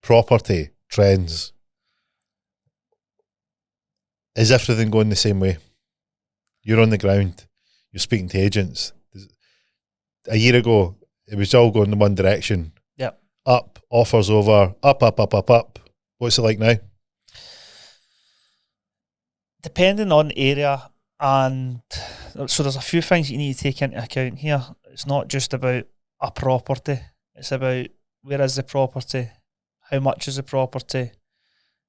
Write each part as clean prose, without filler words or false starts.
property trends, is everything going the same way? You're on the ground, you're speaking to agents. A year ago, it was all going in one direction. Yep. Up, offers over, up. What's it like now? Depending on area, and so there's a few things you need to take into account here. It's not just about a property. It's about where is the property, how much is the property,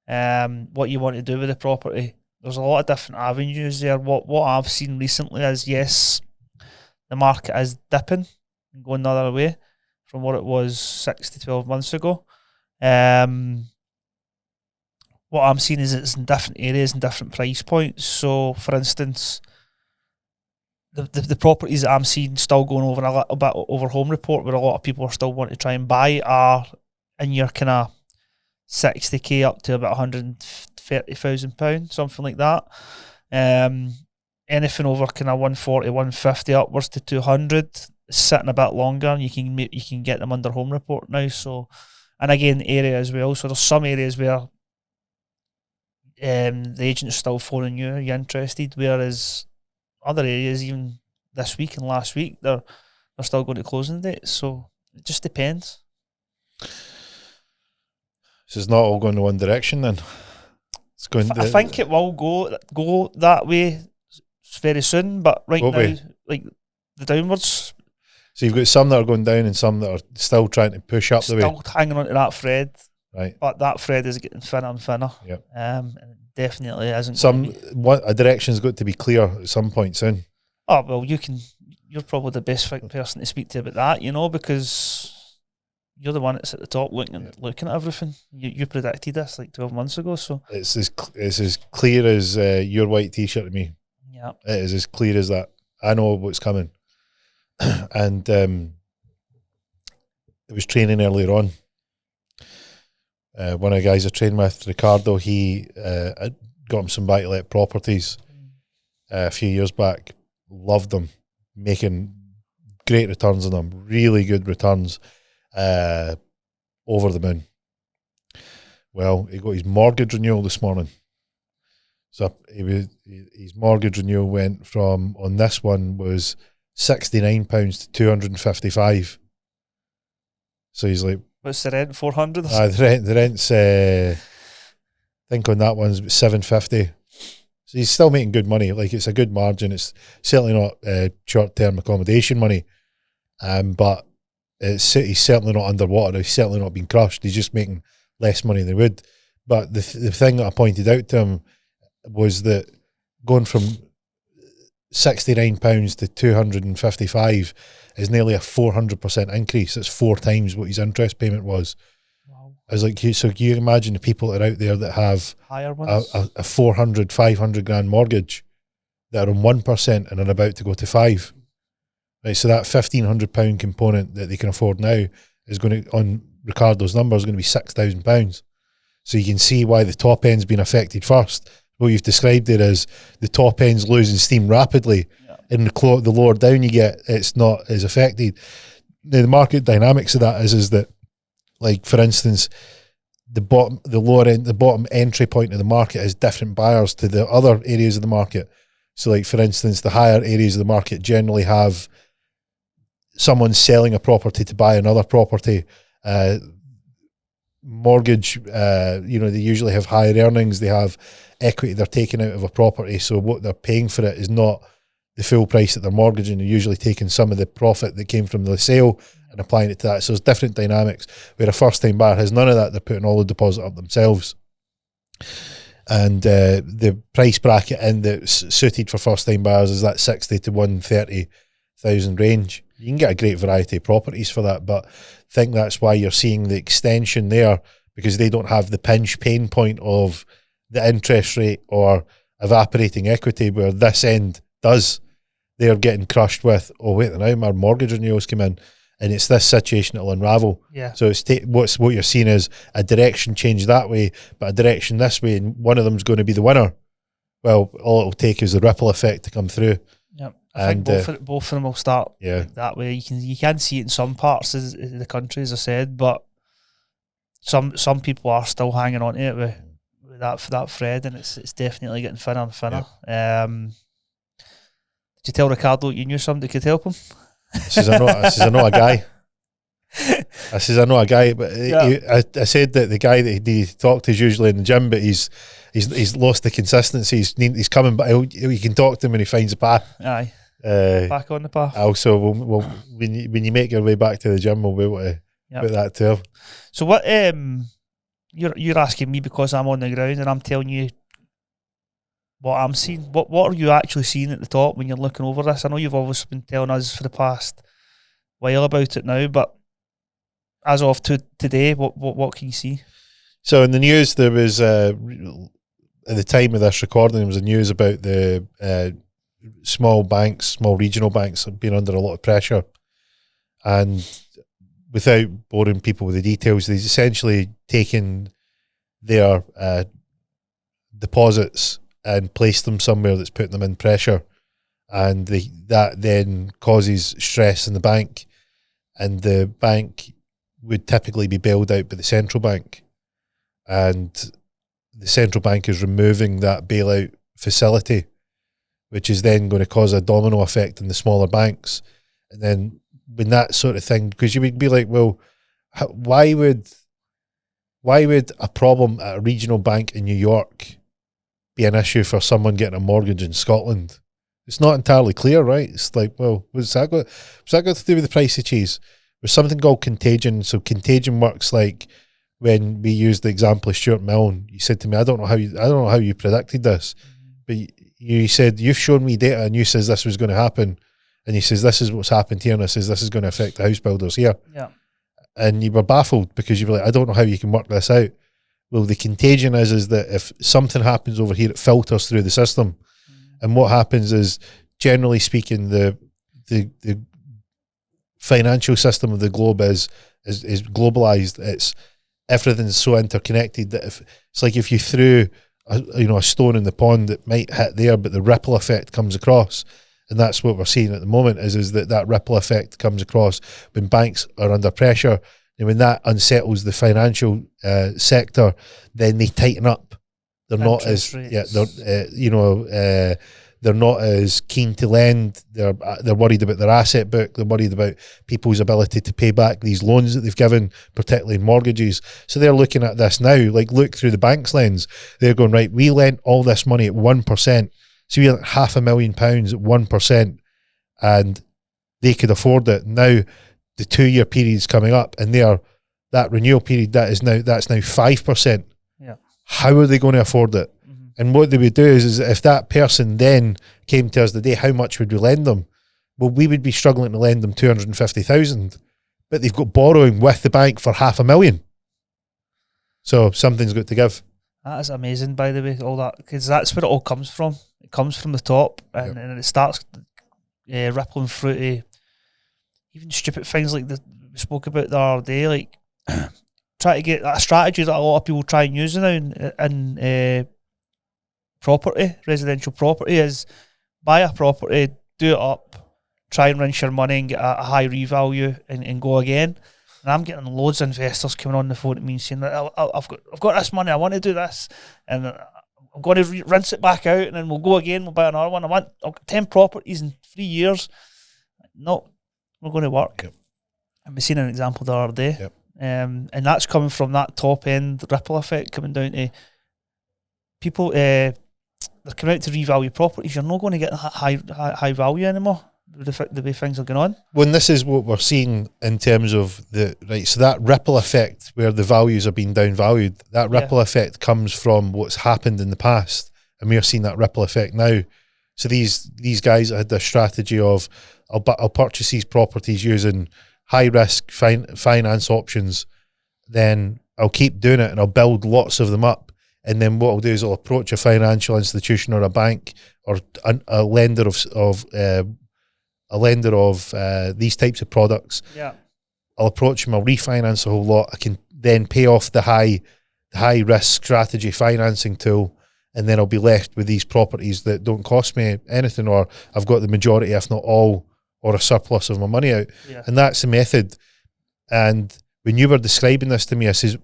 what you want to do with the property. There's a lot of different avenues there. What I've seen recently is, yes, the market is dipping and going the other way from what it was 6 to 12 months ago. What I'm seeing is it's in different areas and different price points. So, for instance, the properties that I'm seeing still going over a little bit over home report, where a lot of people are still wanting to try and buy, are in your kind of 60k up to about £130,000, something like that. Anything over kind of 140, 150 upwards to 200 is sitting a bit longer, and you can get them under home report now. So, and again, area as well. So there's some areas where the agent's still phoning you, are you interested? Whereas other areas, even this week and last week, they're still going to closing dates. So it just depends. So it's not all going in one direction then? It's going. I think it will go that way very soon, but right now, like the downwards. So you've got some that are going down and some that are still trying to push up the way. Still hanging on to that thread. Right. But that thread is getting thinner and thinner. Yep. And it definitely isn't. A direction's got to be clear at some point soon. Oh, well, you're probably the best person to speak to about that, because you're the one that's at the top looking at everything. You predicted this like 12 months ago, so it's as clear as your white t-shirt to me. Yeah, it is as clear as that. I know what's coming. And it was training earlier on. One of the guys I trained with, Ricardo, he got him some buy-to-let properties a few years back. Loved them, making great returns on them, really good returns, over the moon. Well, he got his mortgage renewal this morning. So his mortgage renewal went from, on this one, was £69 to £255. So he's like, what's the rent? 400. The rent's I think on that one's about £750. So he's still making good money. Like, it's a good margin. It's certainly not short-term accommodation money, but he's certainly not underwater. He's certainly not being crushed. He's just making less money than he would. But the thing that I pointed out to him was that going from £69 to £255 is nearly a 400% increase. That's 4 times what his interest payment was. Wow. I was like, so can you imagine the people that are out there that have higher ones, a 400, 500 grand mortgage that are on 1% and are about to go to 5%. Right, so that £1,500 component that they can afford now is going to, on Ricardo's number, is going to be £6,000. So you can see why the top end's been affected first. What you've described it as the top end's losing steam rapidly, and the lower down you get, it's not as affected. The market dynamics of that is that, like, for instance, the bottom entry point of the market has different buyers to the other areas of the market. So, like, for instance, the higher areas of the market generally have someone selling a property to buy another property. Mortgage, they usually have higher earnings. They have equity they're taking out of a property, so what they're paying for it is not the full price that they're mortgaging. They're usually taking some of the profit that came from the sale and applying it to that. So there's different dynamics. Where a first-time buyer has none of that. They're putting all the deposit up themselves. And the price bracket in that's suited for first-time buyers is that 60 to 130,000 range. You can get a great variety of properties for that, but I think that's why you're seeing the extension there, because they don't have the pinch pain point of the interest rate or evaporating equity, where this end does. They're getting crushed with, oh wait, now my mortgage renewals come in, and it's this situation that'll unravel. Yeah. So it's what you're seeing is a direction change that way, but a direction this way, and one of them's going to be the winner. Well, all it'll take is the ripple effect to come through. Yeah, I think both of them will start that way. You can see it in some parts of the country, as I said, but some people are still hanging on to it with that thread, and it's definitely getting thinner and thinner. Did you tell Ricardo you knew somebody could help him? I says, I know a guy. I says, I know a guy, but I said that the guy that he talked to is usually in the gym, but he's lost the consistency. He's coming, but you can talk to him when he finds a path. Aye, back on the path. Also, we'll when you make your way back to the gym, we'll be able to put that to him. So what? You're asking me because I'm on the ground and I'm telling you what I'm seeing. What are you actually seeing at the top when you're looking over this? I know you've always been telling us for the past while about it now, but as of today, what can you see? So in the news, there was at the time of this recording, there was a news about the small regional banks being under a lot of pressure, and without boring people with the details, they've essentially taken their deposits and placed them somewhere that's putting them in pressure, and that then causes stress in the bank, and the bank would typically be bailed out by the central bank, and the central bank is removing that bailout facility, which is then going to cause a domino effect in the smaller banks. And then when that sort of thing, because you would be like, well, why would a problem at a regional bank in New York be an issue for someone getting a mortgage in Scotland? It's not entirely clear, right? It's like, well, what's that got to do with the price of cheese? There's something called contagion. So contagion works like when we used the example of Stuart Milne. You said to me, I don't know how you predicted this, but you said, you've shown me data and you says this was going to happen, and he says this is what's happened here, and I says this is going to affect the house builders here. Yeah. And you were baffled because you were like, I don't know how you can work this out. Well, the contagion is that if something happens over here, it filters through the system. And what happens is, generally speaking, the financial system of the globe is globalized. It's everything's so interconnected that it's like if you threw a stone in the pond, that might hit there, but the ripple effect comes across. And that's what we're seeing at the moment is that ripple effect comes across when banks are under pressure, and when that unsettles the financial sector, then they tighten up. They're not as they're not as keen to lend. They're worried about their asset book. They're worried about people's ability to pay back these loans that they've given, particularly mortgages. So they're looking at this now, like look through the bank's lens. They're going, right, we lent all this money at 1%. So we had £500,000 at 1%, and they could afford it. Now the 2-year period is coming up, and that renewal period that's now 5%. Yeah. How are they going to afford it? Mm-hmm. And what they would do is if that person then came to us today, how much would we lend them? Well, we would be struggling to lend them 250,000, but they've got borrowing with the bank for £500,000. So something's got to give. That is amazing, by the way, all that, because that's where it all comes from. It comes from the top, and it starts rippling through to even stupid things like we spoke about the other day, like try to get that strategy that a lot of people try and use now in property, residential property, is buy a property, do it up, try and rinse your money and get a high revalue and go again. And I'm getting loads of investors coming on the phone to me saying that I've got this money, I want to do this, and I'm going to rinse it back out, and then we'll go again, we'll buy another one. I've got 10 properties in 3 years. No, we're going to work. Yep. And we seen an example the other day. Yep. And that's coming from that top end ripple effect coming down to people. They're coming out to revalue properties. You're not going to get high value anymore. The way things are going on. Well, this is what we're seeing in terms of so that ripple effect where the values are being downvalued, that ripple effect comes from what's happened in the past, and we're seeing that ripple effect now. So these guys had the strategy of I'll purchase these properties using high risk finance options, then I'll keep doing it and I'll build lots of them up, and then what I'll do is I'll approach a financial institution or a bank or a lender of these types of products. Yeah, I'll approach them, I'll refinance a whole lot. I can then pay off the high risk strategy financing tool, and then I'll be left with these properties that don't cost me anything, or I've got the majority, if not all, or a surplus of my money out. Yeah. And that's the method. And when you were describing this to me, I says,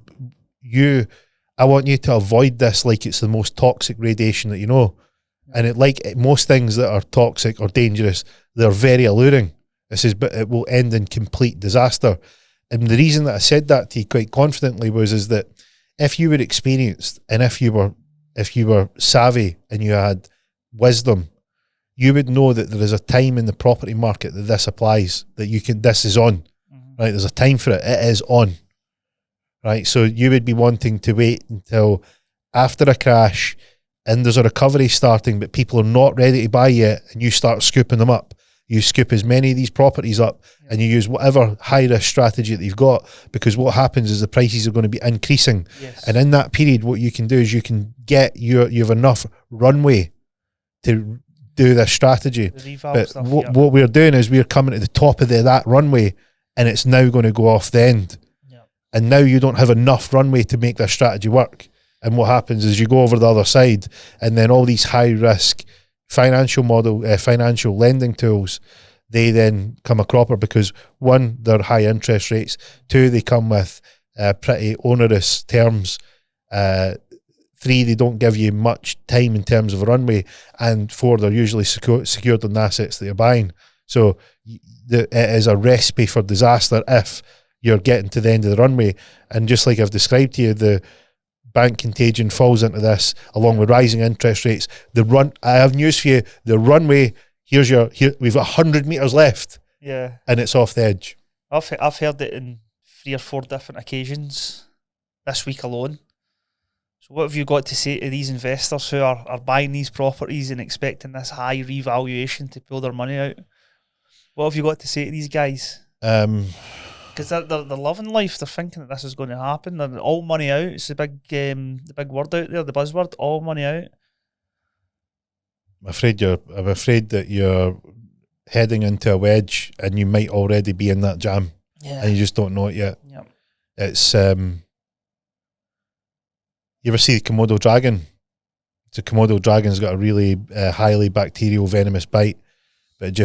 I want you to avoid this like it's the most toxic radiation that you know. And it, like most things that are toxic or dangerous, they're very alluring. I says, but it will end in complete disaster. And the reason that I said that to you quite confidently is that if you were experienced and if you were savvy and you had wisdom, you would know that there is a time in the property market that this applies, that this is on, right? There's a time for it. It is on, right? So you would be wanting to wait until after a crash and there's a recovery starting, but people are not ready to buy yet, and you start scooping them up. You scoop as many of these properties up and you use whatever high risk strategy that you've got, because what happens is the prices are going to be increasing. Yes. And in that period, what you can do is you can get you have enough runway to do this strategy. But stuff, what we're doing is we're coming to the top of that runway, and it's now going to go off the end. Yeah. And now you don't have enough runway to make this strategy work. And what happens is you go over the other side, and then all these high risk financial lending tools, they then come a cropper, because one, they're high interest rates, two, they come with pretty onerous terms, three, they don't give you much time in terms of a runway, and four, they're usually secured on assets that you're buying. So it is a recipe for disaster if you're getting to the end of the runway. And just like I've described to you, the bank contagion falls into this, along with rising interest rates. I have news for you. The runway, we've got 100 meters left. Yeah. And it's off the edge. I've heard it in 3 or 4 different occasions this week alone. So what have you got to say to these investors who are buying these properties and expecting this high revaluation to pull their money out? What have you got to say to these guys? Because they're loving life. They're thinking that this is going to happen. They're all money out. It's the big word out there, the buzzword, all money out. I'm afraid that you're heading into a wedge, and you might already be in that jam. Yeah. And you just don't know it yet. Yeah. It's you ever see the Komodo dragon? The Komodo dragon's got a really highly bacterial venomous bite, but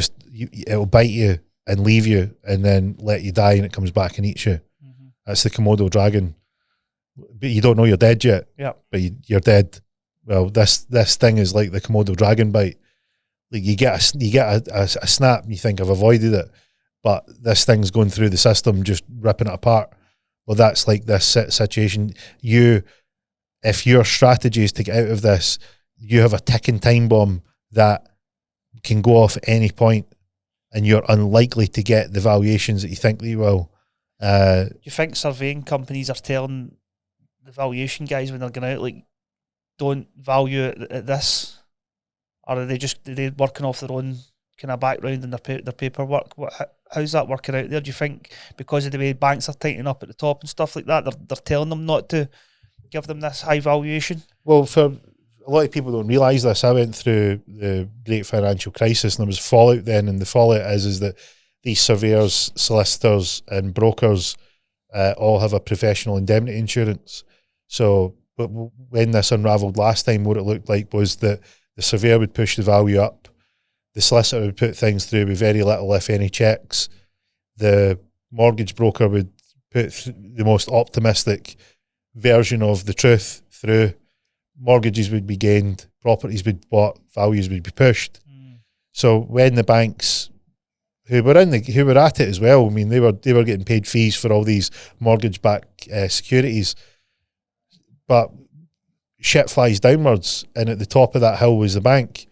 it'll bite you and leave you and then let you die, and it comes back and eats you. Mm-hmm. That's the Komodo dragon. But you don't know you're dead yet. Yeah. But you're dead. Well, this thing is like the Komodo dragon bite. Like you get a snap and you think, I've avoided it, but this thing's going through the system, just ripping it apart. Well, that's like this situation. If your strategy is to get out of this, you have a ticking time bomb that can go off at any point, and you're unlikely to get the valuations that you think that you will. Do you think surveying companies are telling the valuation guys when they're going out, like, don't value it at this? Or are they working off their own kind of background and their paperwork? How's that working out there? Do you think because of the way banks are tightening up at the top and stuff like that, they're telling them not to give them this high valuation? Well, for a lot of people don't realise this. I went through the great financial crisis, and there was fallout then, and the fallout is that these surveyors, solicitors and brokers all have a professional indemnity insurance. So but when this unravelled last time, what it looked like was that the surveyor would push the value up, the solicitor would put things through with very little, if any, checks, the mortgage broker would put the most optimistic version of the truth through, mortgages would be gained, properties would be bought, values would be pushed. So when the banks who were at it as well, I mean, they were getting paid fees for all these mortgage-backed securities, but shit flies downwards, and at the top of that hill was the bank,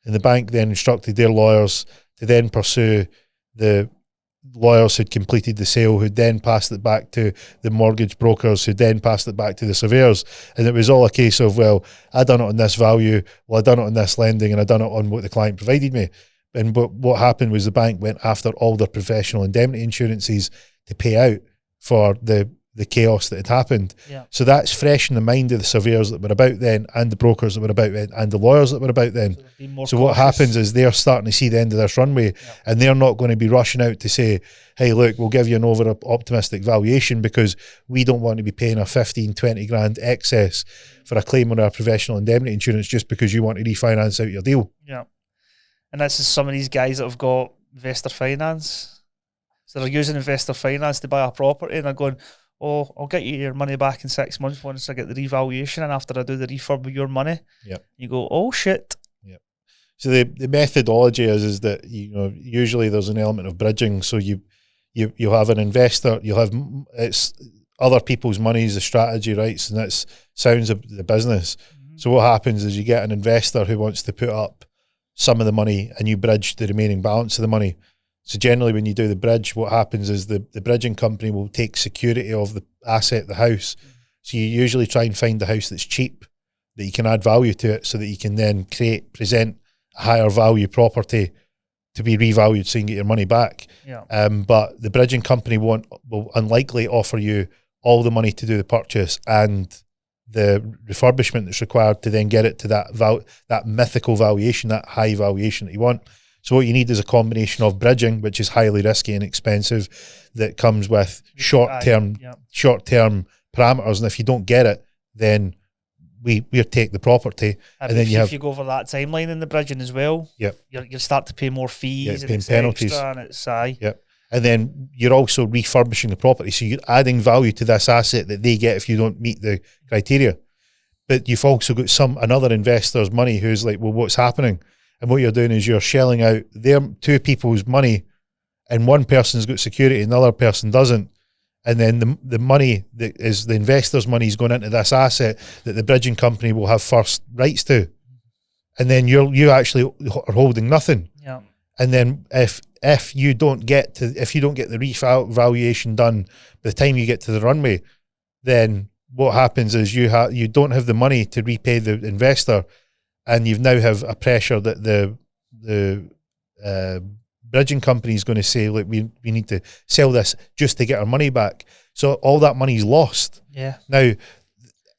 and the bank then instructed their lawyers to then pursue the lawyers who'd completed the sale, who'd then passed it back to the mortgage brokers, who then passed it back to the surveyors. And it was all a case of, well, I done it on this value, well, I done it on this lending, and I done it on what the client provided me. And what happened was the bank went after all their professional indemnity insurances to pay out for the chaos that had happened. Yeah. So that's fresh in the mind of the surveyors that were about then, and the brokers that were about then, and the lawyers that were about then. So what happens is they're starting to see the end of this runway, and they're not going to be rushing out to say, hey, look, we'll give you an over-optimistic valuation because we don't want to be paying a 15, 20 grand excess for a claim on our professional indemnity insurance just because you want to refinance out your deal. Yeah. And this is some of these guys that have got investor finance. So they're using investor finance to buy a property, and they're going, oh, I'll get you your money back in 6 months once I get the revaluation, and after I do the refurb with your money. Yep. You go, oh shit. Yep. So the methodology is that, you know, usually there's an element of bridging. So you'll have an investor, you'll have, it's other people's money is the strategy, right? So that's sounds of the business. So what happens is you get an investor who wants to put up some of the money and you bridge the remaining balance of the money. So generally when you do the bridge, what happens is the bridging company will take security of the asset, the house. So you usually try and find the house that's cheap, that you can add value to it, so that you can then present a higher value property to be revalued so you can get your money back. Yeah. But the bridging company will unlikely offer you all the money to do the purchase and the refurbishment that's required to then get it to that mythical valuation, that high valuation that you want. So what you need is a combination of bridging, which is highly risky and expensive, that comes with short-term parameters. And if you don't get it, then we take the property. And then if you go over that timeline in the bridging as well, yep, you'll start to pay more fees, and it's penalties. Extra and it's high. Yep. And then you're also refurbishing the property. So you're adding value to this asset that they get if you don't meet the criteria. But you've also got another investor's money who's like, well, what's happening? And what you're doing is you're shelling out their two people's money, and one person's got security and the other person doesn't. And then the money that is the investor's money is going into this asset that the bridging company will have first rights to. And then you actually are holding nothing. Yeah. And then if you don't get the revaluation done by the time you get to the runway, then what happens is you don't have the money to repay the investor, and you now have a pressure that the bridging company is going to say, look, we need to sell this just to get our money back. So all that money's lost. Yeah. Now,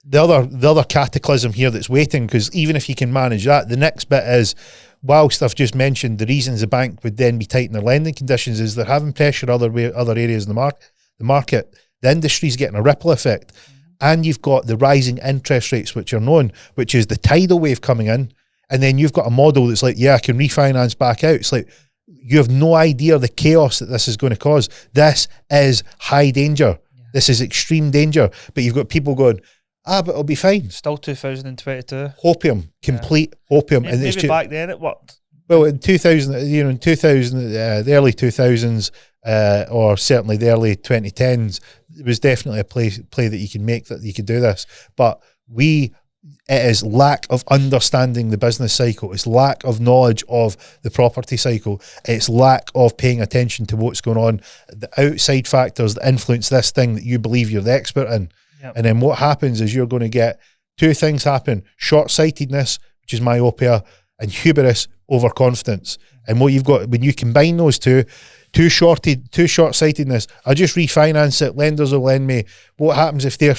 the other cataclysm here that's waiting, because even if you can manage that, the next bit is, whilst I've just mentioned the reasons the bank would then be tightening their lending conditions, is they're having pressure other areas in the market. The industry's getting a ripple effect. And you've got the rising interest rates, which are known, which is the tidal wave coming in. And then you've got a model that's like, yeah, I can refinance back out. It's like, you have no idea the chaos that this is going to cause. This is high danger. Yeah. This is extreme danger. But you've got people going, but it'll be fine. Still 2022. Hopium, complete hopium. And maybe back then it worked. Well, in 2000, the early 2000s, or certainly the early 2010s, it was definitely a play that you can make, that you could do this. But it is lack of understanding the business cycle. It's lack of knowledge of the property cycle. It's lack of paying attention to what's going on, the outside factors that influence this thing that you believe you're the expert in. Yep. And then what happens is you're going to get two things happen: short-sightedness, which is myopia, and hubris, overconfidence. And what you've got when you combine those two short-sightedness, I just refinance it, lenders will lend me. What happens if they're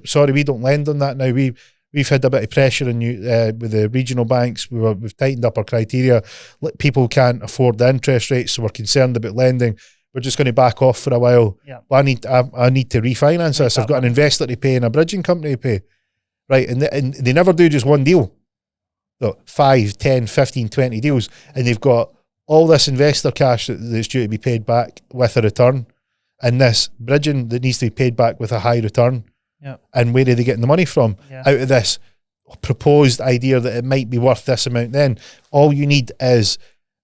sorry, we don't lend on that now. We've had a bit of pressure on you with the regional banks. We've tightened up our criteria. People can't afford the interest rates, so we're concerned about lending. We're just going to back off for a while. Yeah. But I need to refinance this. I've got an investor to pay and a bridging company to pay. Right, and they never do just one deal. So 5, 10, 15, 20 deals, and they've got all this investor cash that's due to be paid back with a return, and this bridging that needs to be paid back with a high return. Yeah. And where are they getting the money from? Yeah. Out of this proposed idea that it might be worth this amount. Then all you need is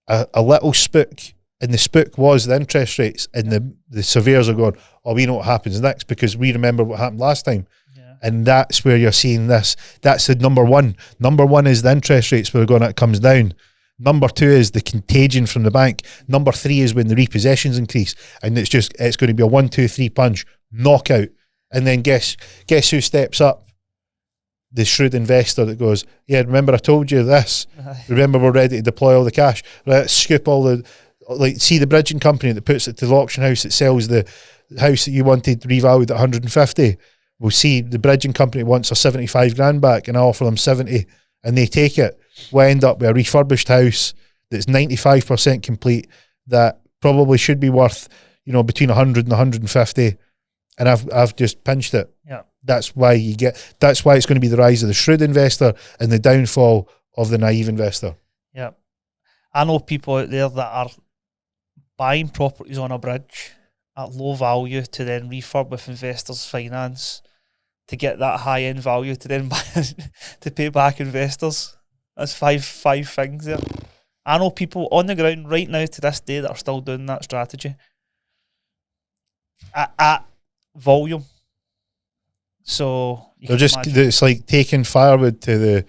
a little spook, and the spook was the interest rates, and the surveyors are going, oh, we know what happens next because we remember what happened last time. And that's where you're seeing this. That's the number one. Number one is the interest rates where it comes down. Number two is the contagion from the bank. Number three is when the repossessions increase, and it's going to be a 1, 2, 3 punch knockout. And then guess who steps up? The shrewd investor that goes, yeah, remember I told you this. Remember we're ready to deploy all the cash. Let's scoop all the, see the bridging company that puts it to the auction house that sells the house that you wanted revalued at 150. We'll see the bridging company wants a 75 grand back, and I offer them 70, and they take it. We end up with a refurbished house that's 95% complete that probably should be worth, between 100 and 150, and I've just pinched it. Yeah. That's why it's going to be the rise of the shrewd investor and the downfall of the naive investor. Yeah. I know people out there that are buying properties on a bridge at low value to then refurb with investors' finance to get that high end value to then buy to pay back investors. That's five things there. I know people on the ground right now to this day that are still doing that strategy at volume. So they're just it's like taking firewood to the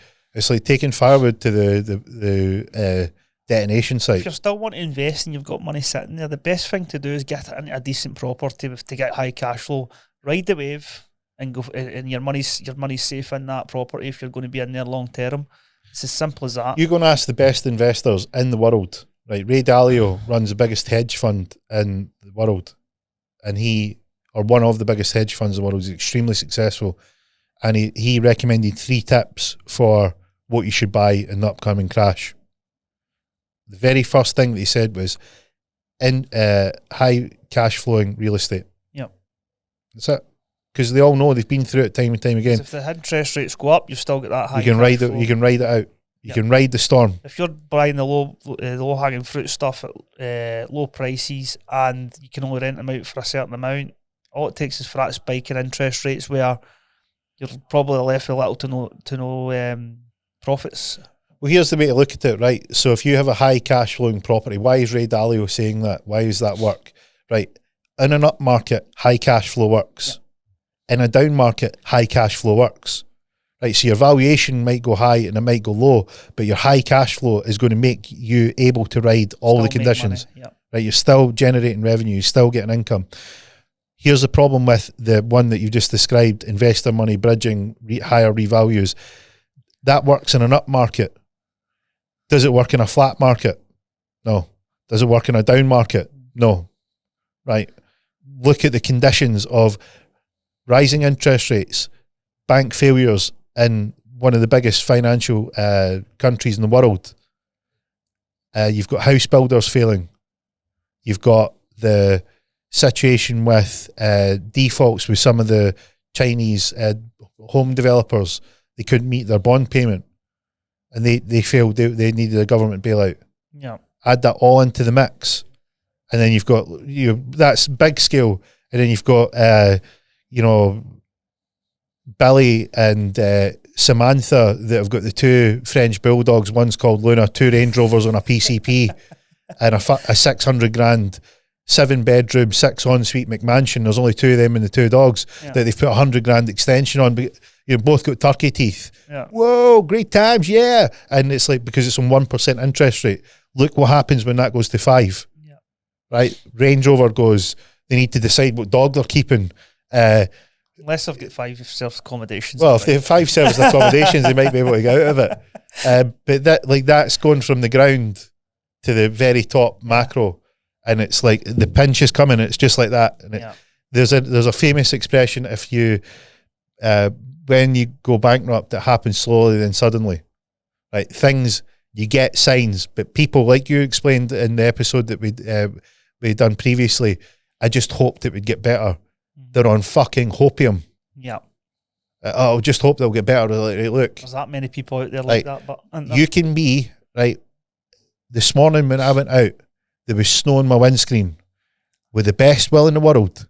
detonation site. If you're still wanting to invest and you've got money sitting there, the best thing to do is get it into a decent property to get high cash flow. Ride the wave and go, and your money's safe in that property if you're going to be in there long term. It's as simple as that. You're going to ask the best investors in the world, right? Ray Dalio runs the biggest hedge fund in the world, and one of the biggest hedge funds in the world. He's extremely successful, and he recommended 3 tips for what you should buy in the upcoming crash. The very first thing that he said was in high cash flowing real estate. Yep. That's it. Because they all know, they've been through it time and time again. If the interest rates go up, you've still got that high. You can ride it. You can ride it out. You can ride the storm. If you're buying the low hanging fruit stuff at low prices and you can only rent them out for a certain amount, all it takes is for that spike in interest rates where you're probably left with little to no profits. Well, here's the way to look at it, right? So if you have a high cash flowing property, why is Ray Dalio saying that? Why does that work? Right. In an up market, high cash flow works. In a down market, high cash flow works. Right. So your valuation might go high and it might go low, but your high cash flow is going to make you able to ride all the conditions. Right. You're still generating revenue, you're still getting income. Here's the problem with the one that you just described, investor money bridging higher revalues. That works in an up market. Does it work in a flat market? No. Does it work in a down market? No. Right. Look at the conditions of rising interest rates, bank failures in one of the biggest financial countries in the world. You've got house builders failing. You've got the situation with defaults with some of the Chinese home developers. They couldn't meet their bond payment and they failed. They needed a government bailout. Yeah. Add that all into the mix. And then you've got, that's big scale. And then you've got, Billy and Samantha that have got the 2 French bulldogs. One's called Luna, 2 Range Rovers on a PCP and a 600 grand 7-bedroom 6 ensuite McMansion. There's only 2 of them and the 2 dogs that they've put 100 grand extension on, but you've both got turkey teeth. Whoa, great times, yeah. And it's like, because it's on 1% interest rate, look what happens when that goes to 5. Right? Range Rover goes, they need to decide what dog they're keeping. Unless I've got 5 self-accommodations. Well, if they have 5 service accommodations, they might be able to get out of it. But that's going from the ground to the very top macro, and it's like the pinch is coming. It's just like that. And there's a famous expression: if you when you go bankrupt, it happens slowly, then suddenly. Right? Things, you get signs, but people, like you explained in the episode that we'd done previously, I just hoped it would get better. They're on fucking hopium. Yeah. I'll just hope they'll get better. Like, look, there's that many people out there like that. But you can be, right, this morning when I went out, there was snow on my windscreen. With the best will in the world,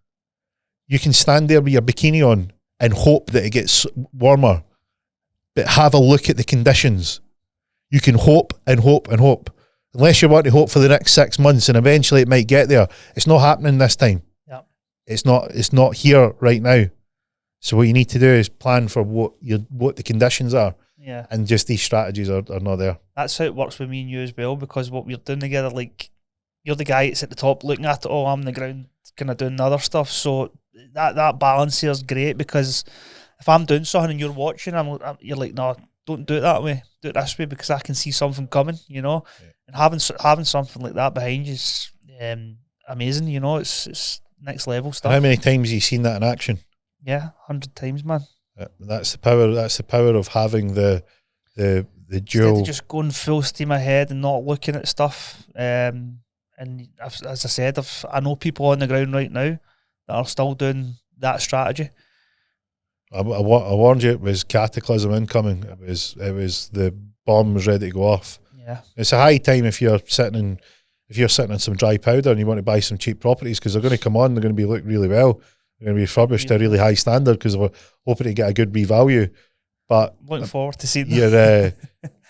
you can stand there with your bikini on and hope that it gets warmer. But have a look at the conditions. You can hope and hope and hope. Unless you want to hope for the next 6 months and eventually it might get there. It's not happening this time. It's not here right now. So what you need to do is plan for what the conditions are. Yeah. And just these strategies are not there. That's how it works with me and you as well, because what we're doing together, like, you're the guy that's at the top looking at it, I'm on the ground kind of doing other stuff. So that balance here is great, because if I'm doing something and you're watching, you're like, no, don't do it that way. Do it this way, because I can see something coming, And having something like that behind you is amazing, it's next level stuff. How many times have you seen that in action? Yeah, 100 times, man. That's the power. That's the power of having the dual. Instead of just going full steam ahead and not looking at stuff. And as I said, I know people on the ground right now that are still doing that strategy. I warned you, it was cataclysm incoming. It was the bomb was ready to go off. Yeah, it's a high time if you're if you're sitting on some dry powder and you want to buy some cheap properties, because they're going to come on, they're going to be look really well, they're going to be refurbished to a really high standard because we're hoping to get a good revalue. But looking forward to seeing your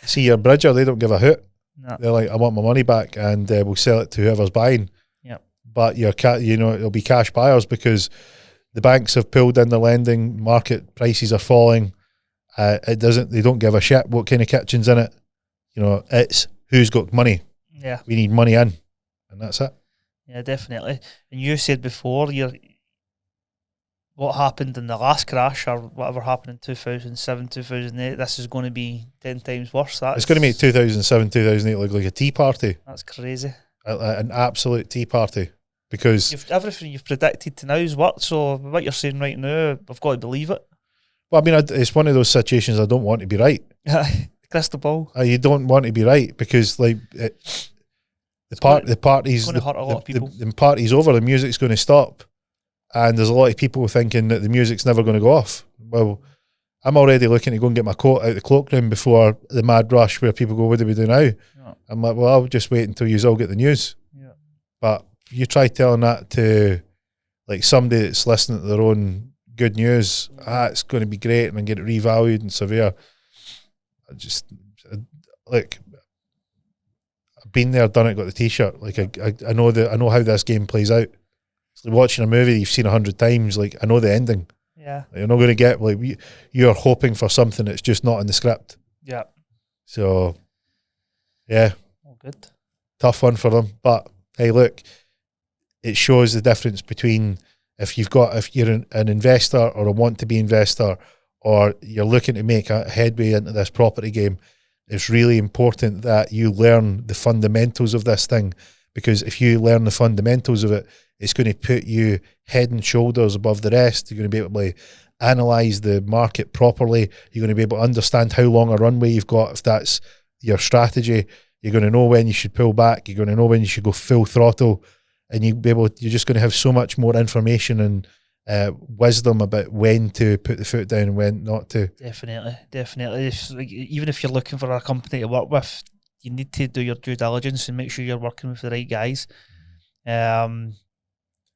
see your bridger, they don't give a hoot. No. They're like, I want my money back, and we'll sell it to whoever's buying. Yeah. But it'll be cash buyers because the banks have pulled in the lending, market prices are falling. They don't give a shit what kind of kitchen's in it. It's who's got money. Yeah. We need money in, and that's it. Yeah, definitely. And you said before, what happened in the last crash or whatever happened in 2007, 2008, this is going to be 10 times worse. It's going to make 2007, 2008 look like a tea party. That's crazy. An absolute tea party. Because everything you've predicted to now has worked, so what you're saying right now, I've got to believe it. Well, I mean, it's one of those situations I don't want to be right. Crystal ball. You don't want to be right because, like, the party's going to hurt a lot of people. The party's over, the music's going to stop. And there's a lot of people thinking that the music's never going to go off. Well, I'm already looking to go and get my coat out of the cloakroom before the mad rush where people go, what do we do now? Yeah. I'm like, well, I'll just wait until you all get the news. Yeah. But you try telling that to like somebody that's listening to their own good news, it's going to be great and get it revalued and severe. I've been there, done it, got the t-shirt. Like I know how this game plays out. It's like watching a movie you've seen 100 times. Like I know the ending. Yeah, you're not going to get you're hoping for something that's just not in the script. Yeah. So, yeah. Oh, good. Tough one for them, but hey, look, it shows the difference between if you're an investor or a want-to-be investor, or you're looking to make a headway into this property game. It's really important that you learn the fundamentals of this thing, because if you learn the fundamentals of it, it's going to put you head and shoulders above the rest. You're going to be able to analyse the market properly. You're going to be able to understand how long a runway you've got if that's your strategy. You're going to know when you should pull back. You're going to know when you should go full throttle. And you're just going to have so much more information and wisdom about when to put the foot down and when not to. Definitely. Even if you're looking for a company to work with, you need to do your due diligence and make sure you're working with the right guys.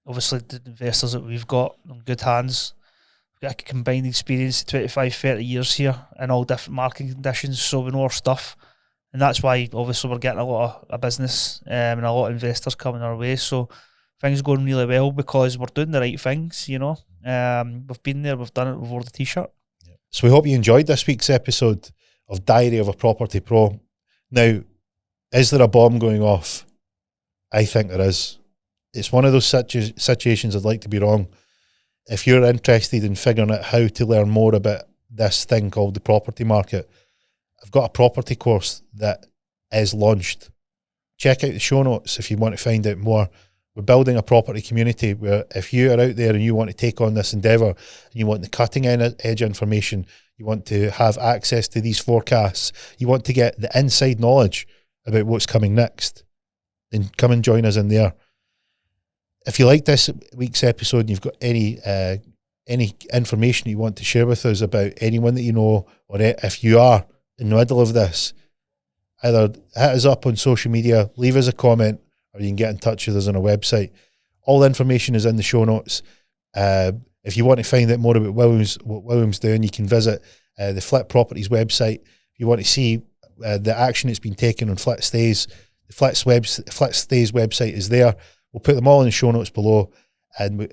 Obviously, the investors that we've got in good hands, we've got a combined experience of 25, 30 years here in all different market conditions, so we know our stuff. And that's why, obviously, we're getting a lot of business and a lot of investors coming our way. So things are going really well because we're doing the right things, We've been there, we've done it, we've wore the T-shirt. So we hope you enjoyed this week's episode of Diary of a Property Pro. Now, is there a bomb going off? I think there is. It's one of those situations I'd like to be wrong. If you're interested in figuring out how to learn more about this thing called the property market, I've got a property course that is launched. Check out the show notes if you want to find out more. We're building a property community where if you are out there and you want to take on this endeavour, and you want the cutting edge information, you want to have access to these forecasts, you want to get the inside knowledge about what's coming next, then come and join us in there. If you like this week's episode and you've got any information you want to share with us about anyone that you know, or if you are in the middle of this, either hit us up on social media, leave us a comment, or you can get in touch with us on our website. All the information is in the show notes. If you want to find out more about what William's doing, you can visit the Flip Properties website. If you want to see the action that's been taken on Flit Stays, the Flit Stays website is there. We'll put them all in the show notes below. And we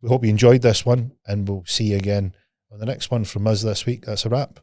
hope you enjoyed this one, and we'll see you again on the next one from us this week. That's a wrap.